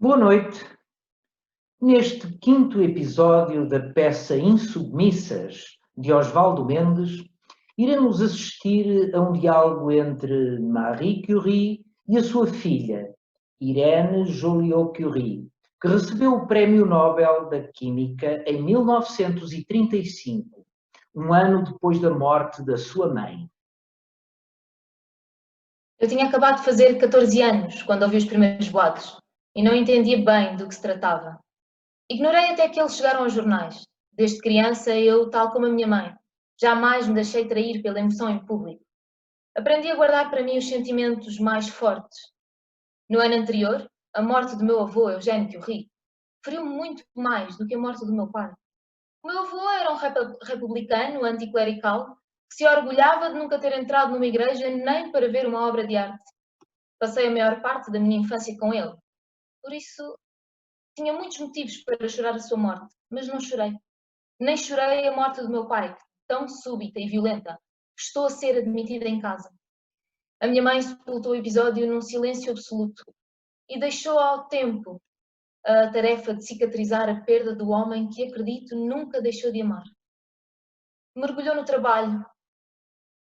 Boa noite. Neste quinto episódio da peça Insubmissas, de Osvaldo Mendes, iremos assistir a um diálogo entre Marie Curie e a sua filha, Irène Joliot-Curie, que recebeu o Prémio Nobel da Química em 1935, um ano depois da morte da sua mãe. Eu tinha acabado de fazer 14 anos quando ouvi os primeiros boatos e não entendia bem do que se tratava. Ignorei até que eles chegaram aos jornais. Desde criança, eu, tal como a minha mãe, jamais me deixei trair pela emoção em público. Aprendi a guardar para mim os sentimentos mais fortes. No ano anterior, a morte do meu avô, Eugène Curie, feriu-me muito mais do que a morte do meu pai. O meu avô era um republicano anticlerical que se orgulhava de nunca ter entrado numa igreja nem para ver uma obra de arte. Passei a maior parte da minha infância com ele. Por isso, tinha muitos motivos para chorar a sua morte, mas não chorei. Nem chorei a morte do meu pai, tão súbita e violenta, que estou a ser admitida em casa. A minha mãe sepultou o episódio num silêncio absoluto e deixou ao tempo a tarefa de cicatrizar a perda do homem que, acredito, nunca deixou de amar. Mergulhou no trabalho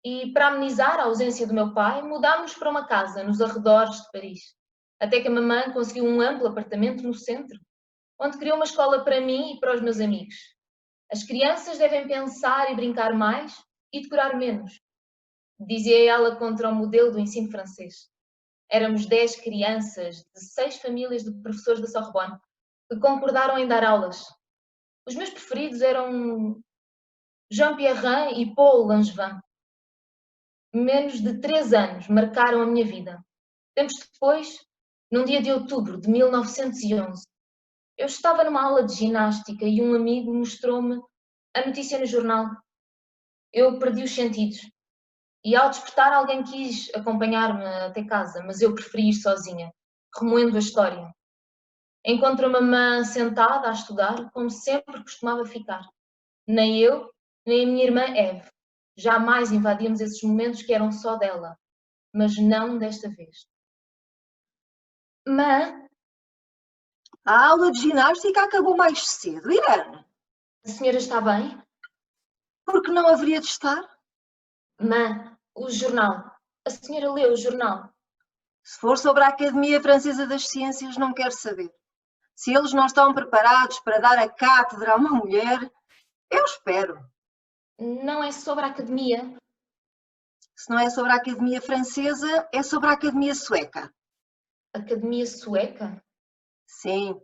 e, para amenizar a ausência do meu pai, mudámos para uma casa nos arredores de Paris, até que a mamãe conseguiu um amplo apartamento no centro, onde criou uma escola para mim e para os meus amigos. As crianças devem pensar e brincar mais e decorar menos, dizia ela contra o modelo do ensino francês. Éramos 10 crianças de 6 famílias de professores da Sorbonne que concordaram em dar aulas. Os meus preferidos eram Jean Pierrin e Paul Langevin. Menos de 3 anos marcaram a minha vida. Tempos depois, num dia de outubro de 1911, eu estava numa aula de ginástica e um amigo mostrou-me a notícia no jornal. Eu perdi os sentidos e, ao despertar, alguém quis acompanhar-me até casa, mas eu preferi ir sozinha, remoendo a história. Encontro a mamã sentada a estudar, como sempre costumava ficar. Nem eu, nem a minha irmã Eve. Jamais invadíamos esses momentos que eram só dela, mas não desta vez. Mãe, a aula de ginástica acabou mais cedo, Irene. a senhora está bem? Porque não haveria de estar? Mãe, o jornal. A senhora leu o jornal? Se for sobre a Academia Francesa das Ciências, não quero saber. Se eles não estão preparados para dar a cátedra a uma mulher, eu espero. Não é sobre a academia. Se não é sobre a Academia Francesa, é sobre a Academia Sueca. Academia Sueca? Sim.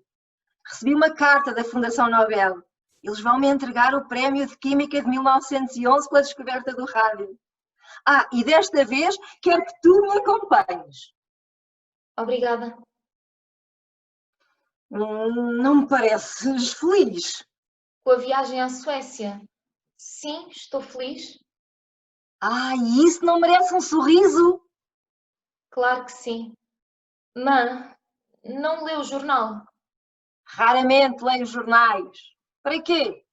Recebi uma carta da Fundação Nobel. Eles vão me entregar o Prémio de Química de 1911 pela descoberta do rádio. E desta vez quero que tu me acompanhes. Obrigada. Não me pareces feliz. Com a viagem à Suécia? Sim, estou feliz. E isso não merece um sorriso? Claro que sim. Mãe, não leu o jornal? Raramente leio jornais. Para quê?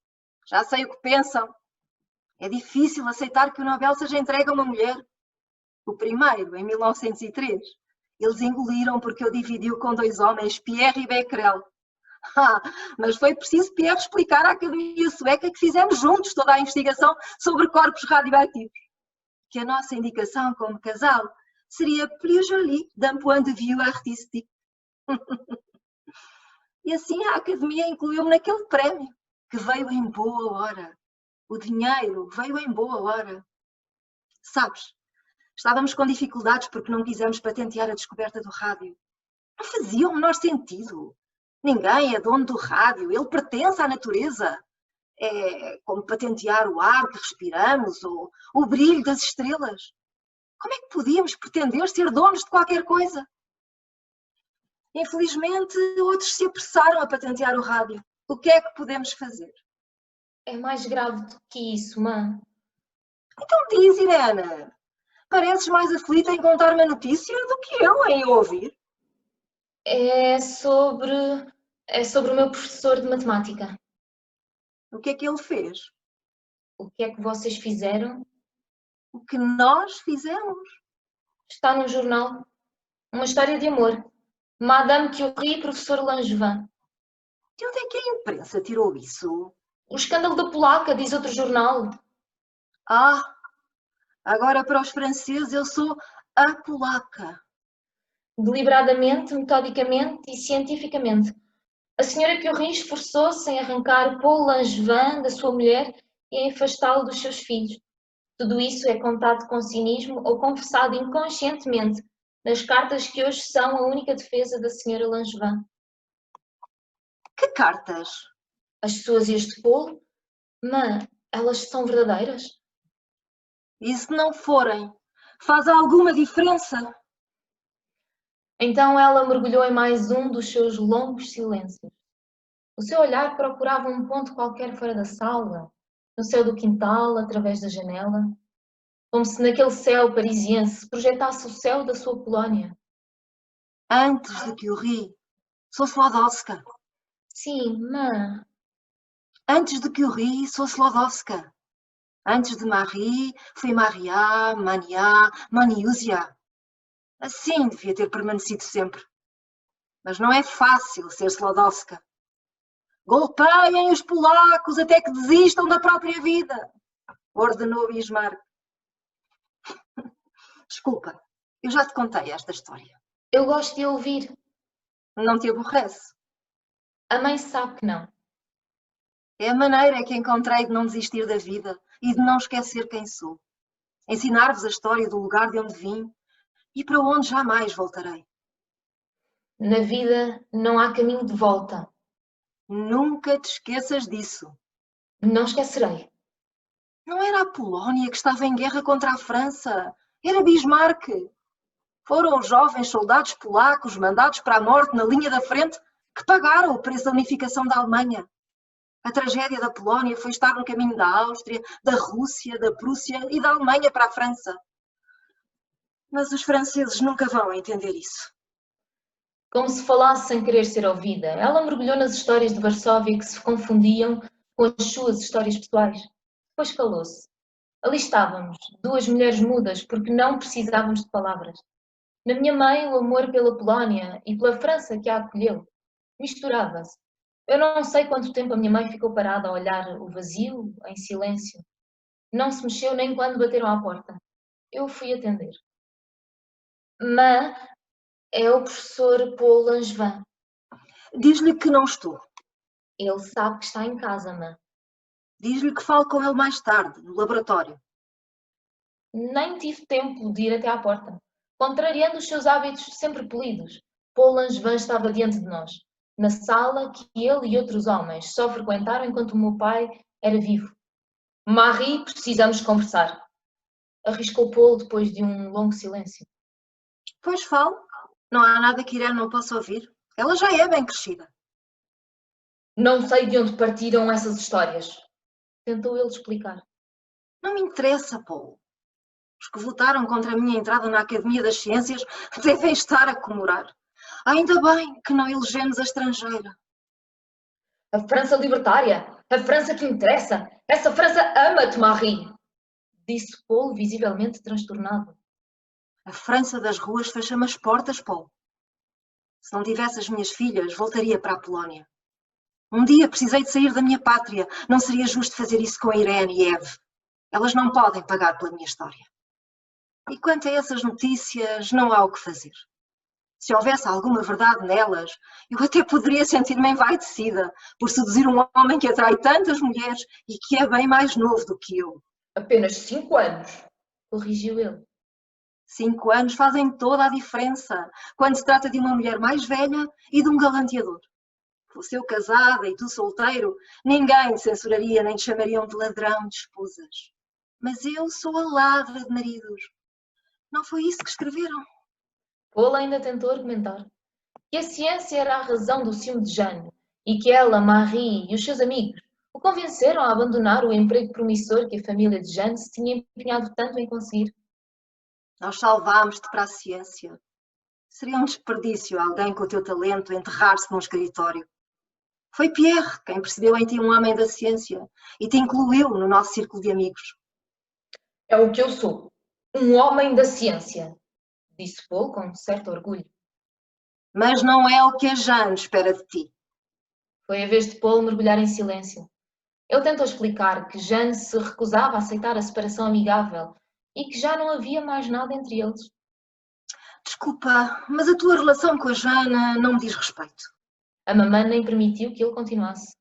Já sei o que pensam. É difícil aceitar que o Nobel seja entregue a uma mulher. O primeiro, em 1903. Eles engoliram porque eu dividi-o com 2 homens, Pierre e Becquerel. Mas foi preciso Pierre explicar à Academia Sueca que fizemos juntos toda a investigação sobre corpos radioativos. Que a nossa indicação como casal seria plus jolie d'un point de vue artistique. E assim a Academia incluiu-me naquele prémio, que veio em boa hora. O dinheiro veio em boa hora. Sabes, estávamos com dificuldades porque não quisemos patentear a descoberta do rádio. Não fazia o menor sentido. Ninguém é dono do rádio, ele pertence à natureza. É como patentear o ar que respiramos ou o brilho das estrelas. Como é que podíamos pretender ser donos de qualquer coisa? Infelizmente, outros se apressaram a patentear o rádio. O que é que podemos fazer? É mais grave do que isso, mãe. Então diz, Irene. Pareces mais aflita em contar-me a notícia do que eu em ouvir. É sobre o meu professor de matemática. O que é que ele fez? O que é que vocês fizeram? O que nós fizemos? Está no jornal. Uma história de amor. Madame Curie e professor Langevin. De onde é que a imprensa tirou isso? O escândalo da polaca, diz outro jornal. Ah, agora para os franceses eu sou a polaca. Deliberadamente, metodicamente e cientificamente. A senhora Curie esforçou-se em arrancar Paul Langevin da sua mulher e em afastá-lo dos seus filhos. Tudo isso é contado com cinismo ou confessado inconscientemente nas cartas que hoje são a única defesa da senhora Langevin. Que cartas? As suas e as de Paul? Mas elas são verdadeiras? E se não forem, faz alguma diferença? Então ela mergulhou em mais um dos seus longos silêncios. O seu olhar procurava um ponto qualquer fora da sala, no céu do quintal, através da janela, como se naquele céu parisiense projetasse o céu da sua Polónia. Antes de Curie, sou Slodowska. Sim, mas... Antes de Curie, sou Slodowska. Antes de Marie, fui Maria, Mania, Maniúzia. Assim devia ter permanecido sempre. Mas não é fácil ser Slodowska. Golpeiem os polacos até que desistam da própria vida, ordenou Bismarck. Desculpa, eu já te contei esta história. Eu gosto de ouvir. Não te aborrece? A mãe sabe que não. É a maneira que encontrei de não desistir da vida e de não esquecer quem sou. Ensinar-vos a história do lugar de onde vim e para onde jamais voltarei. Na vida não há caminho de volta. Nunca te esqueças disso. Não esquecerei. Não era a Polónia que estava em guerra contra a França. Era Bismarck. Foram os jovens soldados polacos mandados para a morte na linha da frente que pagaram o preço da unificação da Alemanha. A tragédia da Polónia foi estar no caminho da Áustria, da Rússia, da Prússia e da Alemanha para a França. Mas os franceses nunca vão entender isso. Como se falasse sem querer ser ouvida, ela mergulhou nas histórias de Varsóvia que se confundiam com as suas histórias pessoais. Depois calou-se. Ali estávamos, duas mulheres mudas, porque não precisávamos de palavras. Na minha mãe, o amor pela Polónia e pela França que a acolheu misturava-se. Eu não sei quanto tempo a minha mãe ficou parada a olhar o vazio, em silêncio. Não se mexeu nem quando bateram à porta. Eu fui atender. Mas é o professor Paul Langevin. Diz-lhe que não estou. Ele sabe que está em casa, mãe. Diz-lhe que falo com ele mais tarde, no laboratório. Nem tive tempo de ir até à porta. Contrariando os seus hábitos sempre polidos, Paul Langevin estava diante de nós, na sala que ele e outros homens só frequentaram enquanto o meu pai era vivo. Marie, precisamos conversar. Arriscou Paul depois de um longo silêncio. Pois falo. Não há nada que Irene não possa ouvir. Ela já é bem crescida. Não sei de onde partiram essas histórias. Tentou ele explicar. Não me interessa, Paul. Os que votaram contra a minha entrada na Academia das Ciências devem estar a comemorar. Ainda bem que não elegemos a estrangeira. A França libertária, a França que interessa, essa França ama-te, Marie, disse Paul, visivelmente transtornado. A França das ruas fecha-me as portas, Paul. Se não tivesse as minhas filhas, voltaria para a Polónia. Um dia precisei de sair da minha pátria. Não seria justo fazer isso com a Irene e Eve. Elas não podem pagar pela minha história. E quanto a essas notícias, não há o que fazer. Se houvesse alguma verdade nelas, eu até poderia sentir-me envaidecida por seduzir um homem que atrai tantas mulheres e que é bem mais novo do que eu. Apenas 5 anos, corrigiu ele. 5 anos fazem toda a diferença quando se trata de uma mulher mais velha e de um galanteador. Fosse eu casada e tu solteiro, ninguém te censuraria nem te chamariam de ladrão de esposas. Mas eu sou a ladra de maridos. Não foi isso que escreveram? Paul ainda tentou argumentar que a ciência era a razão do ciúme de Jeanne e que ela, Marie e os seus amigos o convenceram a abandonar o emprego promissor que a família de Jeanne se tinha empenhado tanto em conseguir. Nós salvámos-te para a ciência. Seria um desperdício alguém com o teu talento enterrar-se num escritório. Foi Pierre quem percebeu em ti um homem da ciência e te incluiu no nosso círculo de amigos. É o que eu sou, um homem da ciência, disse Paul com certo orgulho. Mas não é o que a Jane espera de ti. Foi a vez de Paul mergulhar em silêncio. Ele tentou explicar que Jane se recusava a aceitar a separação amigável e que já não havia mais nada entre eles. Desculpa, mas a tua relação com a Jane não me diz respeito. A mamã nem permitiu que ele continuasse.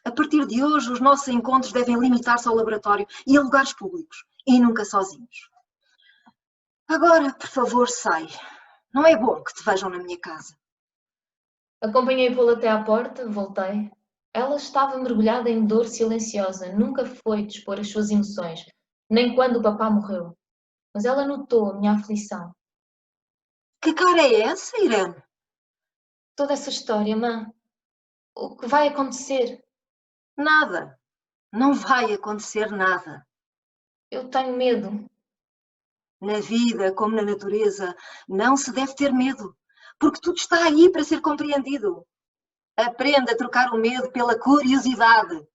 A partir de hoje, os nossos encontros devem limitar-se ao laboratório e a lugares públicos, e nunca sozinhos. Agora, por favor, sai. Não é bom que te vejam na minha casa. Acompanhei Paul até à porta, voltei. Ela estava mergulhada em dor silenciosa, nunca foi dispor as suas emoções, nem quando o papá morreu. Mas ela notou a minha aflição. Que cara é essa, Irene? Toda essa história, mãe. O que vai acontecer? Nada. Não vai acontecer nada. Eu tenho medo. Na vida, como na natureza, não se deve ter medo, porque tudo está aí para ser compreendido. Aprenda a trocar o medo pela curiosidade.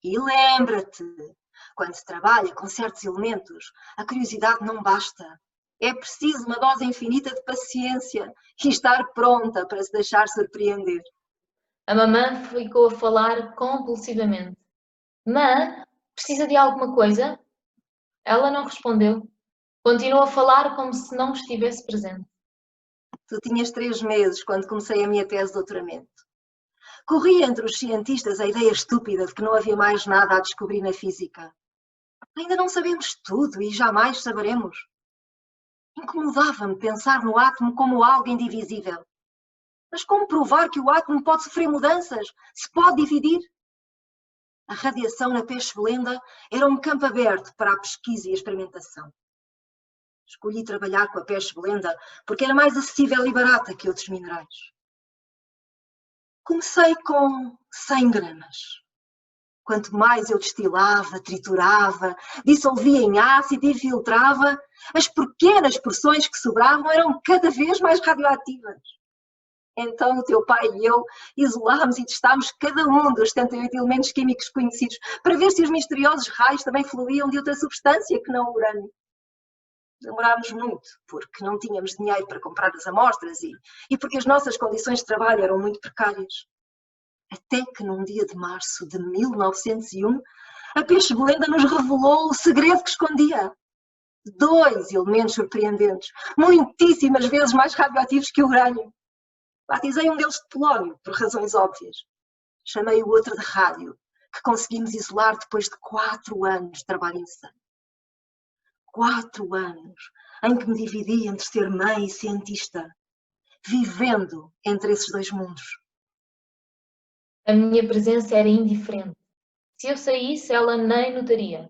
E lembra-te, quando se trabalha com certos elementos, a curiosidade não basta. É preciso uma dose infinita de paciência e estar pronta para se deixar surpreender. A mamã ficou a falar compulsivamente. Mãe, precisa de alguma coisa? Ela não respondeu. Continuou a falar como se não estivesse presente. Tu tinhas 3 meses quando comecei a minha tese de doutoramento. Corria entre os cientistas a ideia estúpida de que não havia mais nada a descobrir na física. Ainda não sabemos tudo e jamais saberemos. Incomodava-me pensar no átomo como algo indivisível. Mas como provar que o átomo pode sofrer mudanças, se pode dividir? A radiação na peixe-belenda era um campo aberto para a pesquisa e a experimentação. Escolhi trabalhar com a peixe-belenda porque era mais acessível e barata que outros minerais. Comecei com 100 gramas. Quanto mais eu destilava, triturava, dissolvia em ácido e filtrava, as pequenas porções que sobravam eram cada vez mais radioativas. Então o teu pai e eu isolámos e testámos cada um dos 78 elementos químicos conhecidos para ver se os misteriosos raios também fluíam de outra substância que não o urânio. Demorámos muito, porque não tínhamos dinheiro para comprar as amostras e porque as nossas condições de trabalho eram muito precárias. Até que num dia de março de 1901, a peixe-belenda nos revelou o segredo que escondia. 2 elementos surpreendentes, muitíssimas vezes mais radioativos que o urânio. Batizei um deles de polónio, por razões óbvias. Chamei o outro de rádio, que conseguimos isolar depois de 4 anos de trabalho incessante. 4 anos em que me dividi entre ser mãe e cientista, vivendo entre esses 2 mundos. A minha presença era indiferente. Se eu saísse, ela nem notaria.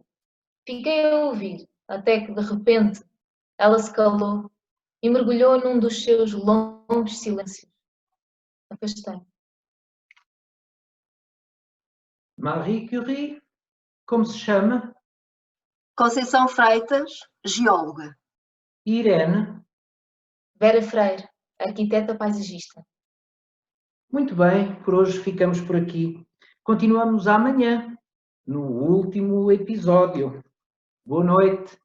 Fiquei a ouvir, até que, de repente, ela se calou e mergulhou num dos seus longos silêncios. Afastei. Marie Curie, como se chama? Conceição Freitas, geóloga. Irene. Vera Freire, arquiteta paisagista. Muito bem, por hoje ficamos por aqui. Continuamos amanhã, no último episódio. Boa noite.